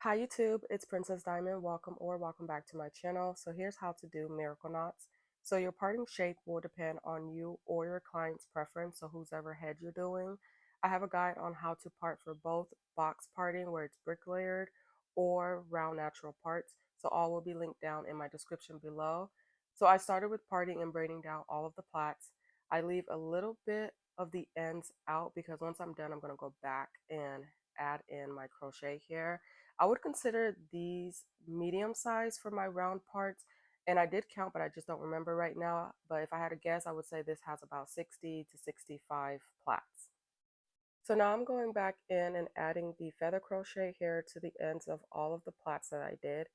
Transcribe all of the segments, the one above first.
Hi YouTube, it's Princess Diamond. Welcome back to my channel. So here's how to do miracle knots. So your parting shape will depend on you or your client's preference, so whose ever head you're doing. I have a guide on how to part for both box parting where it's brick layered or round natural parts. So all will be linked down in my description below. So I started with parting and braiding down all of the plaits. I leave a little bit of the ends out because once I'm done, I'm going to go back and add in my crochet here. I would consider these medium size for my round parts. And I did count, but I just don't remember right now. But if I had to guess, I would say this has about 60 to 65 plaits. So now I'm going back in and adding the feather crochet here to the ends of all of the plaits that I did.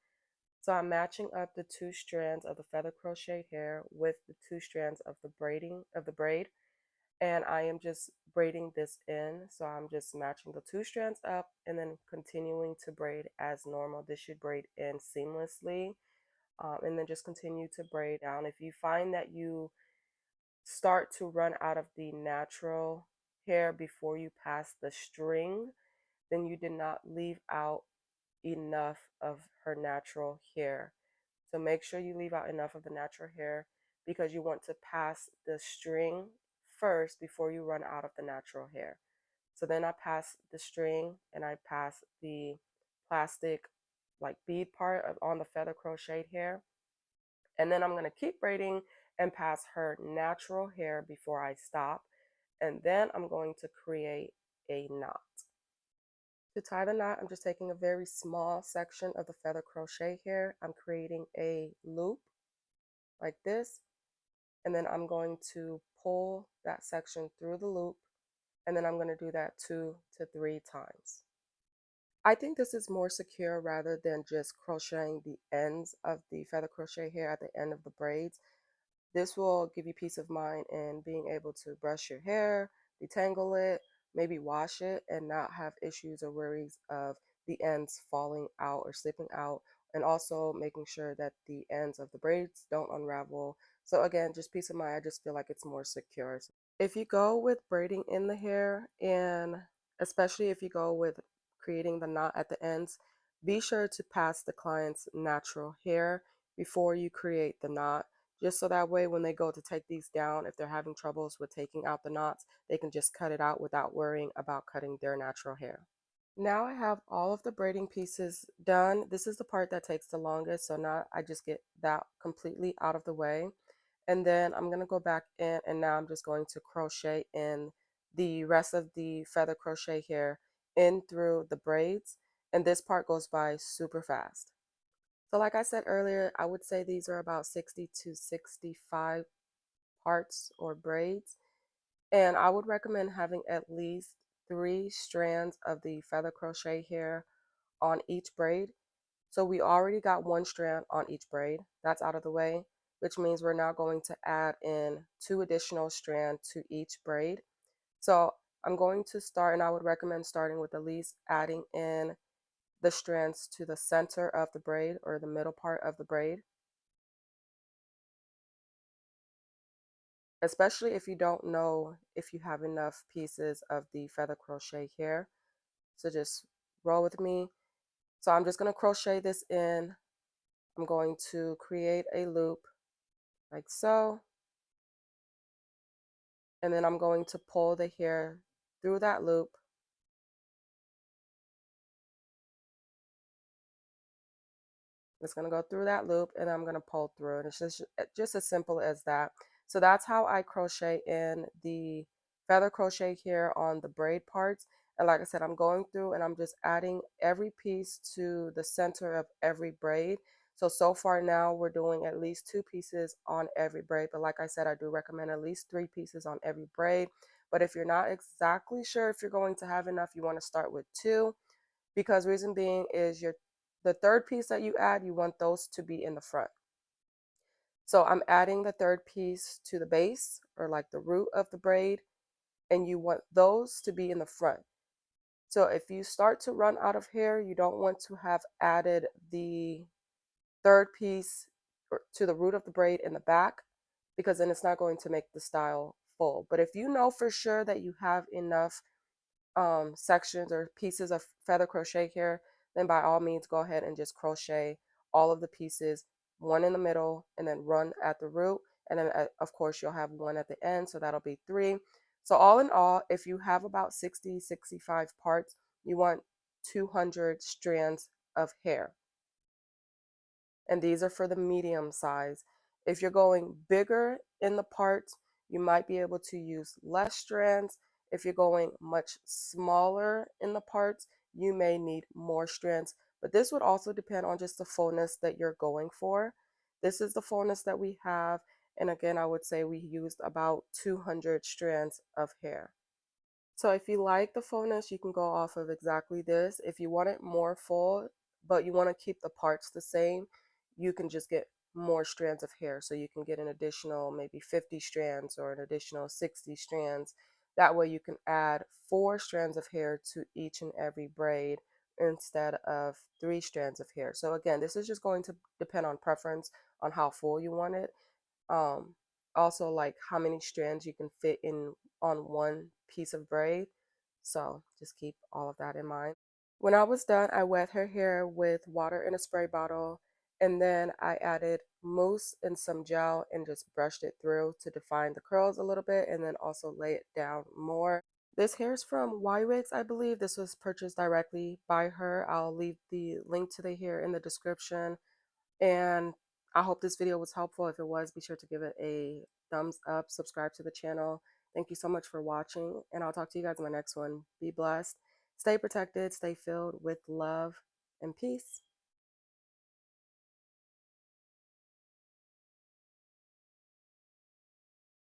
So I'm matching up the two strands of the feather crochet hair with the two strands of the braid, and I am just braiding this in. So I'm just matching the two strands up and then continuing to braid as normal. This should braid in seamlessly, and then just continue to braid down. If you find that you start to run out of the natural hair before you pass the string, then you did not leave out enough of her natural hair. So make sure you leave out enough of the natural hair because you want to pass the string first before you run out of the natural hair. So then I pass the string and I pass the plastic like bead part on the feather crocheted hair. And then I'm going to keep braiding and pass her natural hair before I stop. And then I'm going to create a knot. To tie the knot, I'm just taking a very small section of the feather crochet here. I'm creating a loop like this, and then I'm going to pull that section through the loop, and then I'm going to do that 2 to 3 times. I think this is more secure rather than just crocheting the ends of the feather crochet here at the end of the braids. This will give you peace of mind in being able to brush your hair, detangle it, maybe wash it, and not have issues or worries of the ends falling out or slipping out, and also making sure that the ends of the braids don't unravel. So again, just peace of mind. I just feel like it's more secure. If you go with braiding in the hair, and especially if you go with creating the knot at the ends, be sure to pass the client's natural hair before you create the knot, just so that way when they go to take these down, if they're having troubles with taking out the knots, they can just cut it out without worrying about cutting their natural hair. Now I have all of the braiding pieces done. This is the part that takes the longest, so now I just get that completely out of the way. And then I'm going to go back in, and now I'm just going to crochet in the rest of the feather crochet here in through the braids. And this part goes by super fast. So like I said earlier, I would say these are about 60 to 65 parts or braids. And I would recommend having at least 3 strands of the feather crochet here on each braid. So we already got 1 strand on each braid. That's out of the way, which means we're now going to add in 2 additional strands to each braid. So I'm going to start, and I would recommend starting with at least adding in the strands to the center of the braid or the middle part of the braid, especially if you don't know if you have enough pieces of the feather crochet here. So just roll with me. So I'm just going to crochet this in. I'm going to create a loop like so, and then I'm going to pull the hair through that loop. It's going to go through that loop, and I'm going to pull through, and it's just as simple as that. So that's how I crochet in the feather crochet here on the braid parts. And like I said, I'm going through and I'm just adding every piece to the center of every braid. So far now we're doing at least 2 pieces on every braid, but like I said, I do recommend at least 3 pieces on every braid. But if you're not exactly sure if you're going to have enough, you want to start with 2, because reason being is the third piece that you add, you want those to be in the front. So I'm adding the third piece to the base, or like the root of the braid, and you want those to be in the front. So if you start to run out of hair, you don't want to have added the third piece to the root of the braid in the back, because then it's not going to make the style full. But if you know for sure that you have enough sections or pieces of feather crochet here then by all means go ahead and just crochet all of the pieces, one in the middle and then run at the root, and then of course you'll have one at the end, so that'll be 3. So all in all, if you have about 65 parts, you want 200 strands of hair, and these are for the medium size. If you're going bigger in the parts, you might be able to use less strands. If you're going much smaller in the parts, you may need more strands. But this would also depend on just the fullness that you're going for. This is the fullness that we have. And again, I would say we used about 200 strands of hair. So if you like the fullness, you can go off of exactly this. If you want it more full, but you want to keep the parts the same, you can just get more strands of hair. So you can get an additional maybe 50 strands or an additional 60 strands. That way you can add 4 strands of hair to each and every braid instead of 3 strands of hair. So again, this is just going to depend on preference on how full you want it. um Also, like how many strands you can fit in on one piece of braid, so just keep all of that in mind. When I was done, I wet her hair with water in a spray bottle, and then I added mousse and some gel and just brushed it through to define the curls a little bit, and then also lay it down more. This hair is from Wigs, I believe. This was purchased directly by her. I'll leave the link to the hair in the description. And I hope this video was helpful. If it was, be sure to give it a thumbs up, subscribe to the channel. Thank you so much for watching, and I'll talk to you guys in my next one. Be blessed, stay protected, stay filled with love and peace.